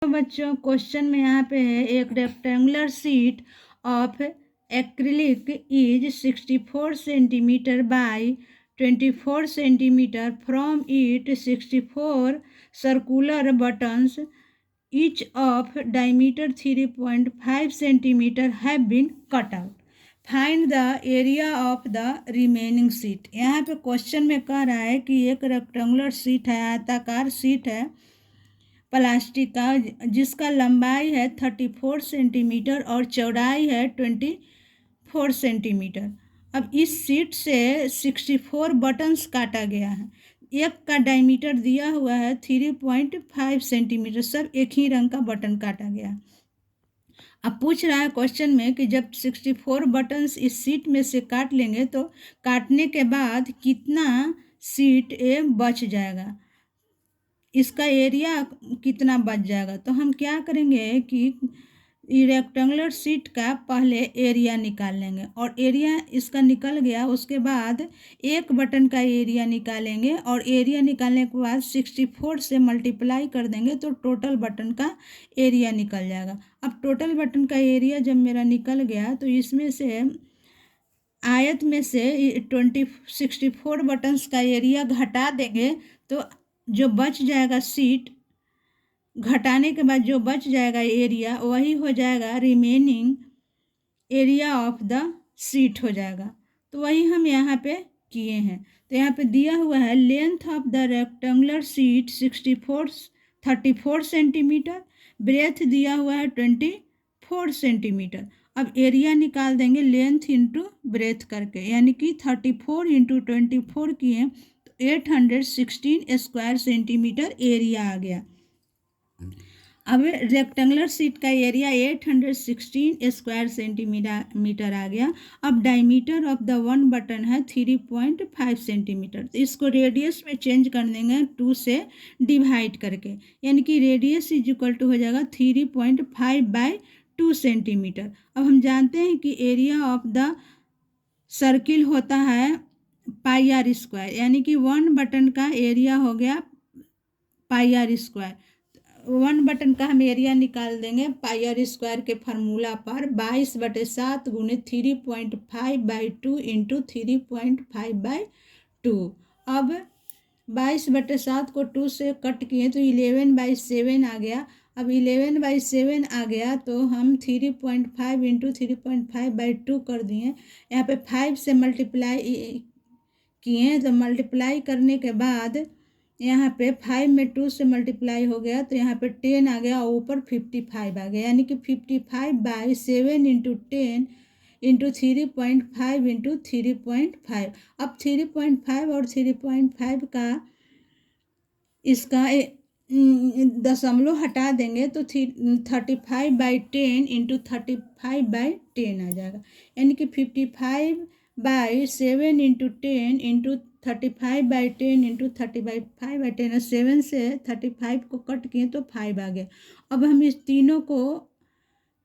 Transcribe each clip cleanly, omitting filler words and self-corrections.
तो बच्चों क्वेश्चन में यहाँ पे है एक rectangular sheet of acrylic is 64 centimetre bye 24 centimetre from it 64 circular buttons each of diameter 3.5 centimeter have been cut out. Find the area of the remaining seat. यहाँ पे question में कह रहा है कि एक रेक्टेंगुलर सीट है, आयताकार सीट है प्लास्टिक का, जिसका लंबाई है 34 सेंटीमीटर और चौड़ाई है 24 सेंटीमीटर। अब इस सीट से 64 बटन्स काटा गया है। एक का डायमीटर दिया हुआ है 3.5 सेंटीमीटर, सब एक ही रंग का बटन काटा गया। अब पूछ रहा है क्वेश्चन में कि जब 64 बटन्स इस सीट में से काट लेंगे तो काटने के बाद कितना सीट ए बच जाएगा, इसका एरिया कितना बच जाएगा। तो हम क्या करेंगे कि रेक्टेंगुलर सीट का पहले एरिया निकाल लेंगे, और एरिया इसका निकल गया, उसके बाद एक बटन का एरिया निकालेंगे, और एरिया निकालने के बाद 64 से मल्टीप्लाई कर देंगे तो टोटल बटन का एरिया निकल जाएगा। अब टोटल बटन का एरिया जब मेरा निकल गया तो इसमें से आयत में से 64 बटन्स का एरिया घटा देंगे तो जो बच जाएगा सीट, घटाने के बाद जो बच जाएगा एरिया, वही हो जाएगा remaining area of the seat हो जाएगा। तो वही हम यहाँ पे किए हैं। तो यहाँ पे दिया हुआ है length of the rectangular sheet 34 centimetre, breadth दिया हुआ है 24 सेंटीमीटर। अब एरिया निकाल देंगे लेंथ इंटू ब्रेथ करके, यानी कि 34 इंटू 24 किए तो 816 स्क्वायर सेंटीमीटर एरिया आ गया। अब रेक्टेंगुलर सीट का एरिया 816 स्क्वायर सेंटीमीटर आ गया। अब diameter of the one button है 3.5 सेंटीमीटर, तो इसको रेडियस में चेंज कर देंगे 2 से डिवाइड करके, यानी कि रेडियस इज इक्वल टू हो जाएगा 3.5/2 सेंटीमीटर। अब हम जानते हैं कि एरिया ऑफ द सर्किल होता है पाई आर स्क्वायर, यानी कि वन बटन का एरिया हो गया पाई आर स्क्वायर। वन बटन का हम एरिया निकाल देंगे पाई आर स्क्वायर के फार्मूला पर 22/7 गुणे 3.5/2 इंटू 3.5/2। अब 22/7 को 2 से कट किए तो 11/7 आ गया। अब 11/7 आ गया तो हम 3.5 इंटू 3.5/2 कर दिए। यहाँ पे 5 से मल्टीप्लाई किए, तो मल्टीप्लाई करने के बाद यहाँ पे 5 में 2 से मल्टीप्लाई हो गया तो यहाँ पे 10 आ गया और ऊपर 55 आ गया, यानी कि 55/7 इंटू 10 इंटू 3.5 इंटू 3.5। अब 3.5 और 3.5 का इसका दशमलव हटा देंगे तो 35/10 इंटू 35/10 आ जाएगा, यानी कि 55/7 इंटू 10 इंटू 35/10 इंटू 35/10। 7 से 35 को कट किए तो 5 आ गया। अब हम इस तीनों को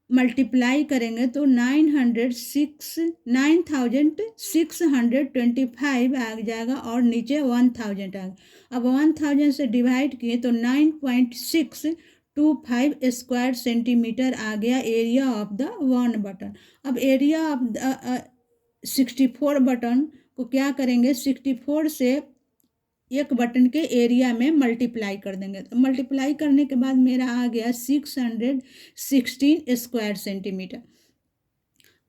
मल्टीप्लाई करेंगे तो 9625 आ जाएगा और नीचे 1000 आ गया। अब 1000 से डिवाइड किए तो 9.625 स्क्वायर सेंटीमीटर आ गया area of the one button. अब एरिया ऑफ द 64 बटन को क्या करेंगे, 64 से एक बटन के एरिया में मल्टीप्लाई कर देंगे। तो मल्टीप्लाई करने के बाद मेरा आ गया 616 स्क्वायर सेंटीमीटर।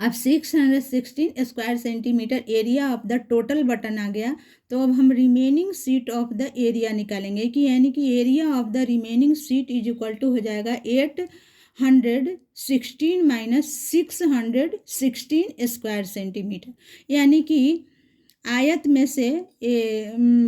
अब 616 square centimetre area of the total button आ गया। तो अब हम remaining sheet of the area निकालेंगे कि यानी कि area of the remaining sheet is equal to हो जाएगा 816 माइनस 616 स्क्वायर सेंटीमीटर, यानी कि आयत में से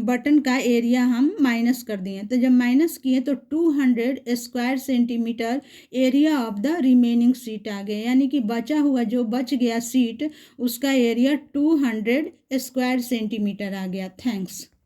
बटन का एरिया हम माइनस कर दिए। तो जब माइनस किए तो 200 square centimetre area of the remaining sheet आ गया, यानी कि बचा हुआ जो बच गया सीट उसका एरिया 200 स्क्वायर सेंटीमीटर आ गया। थैंक्स।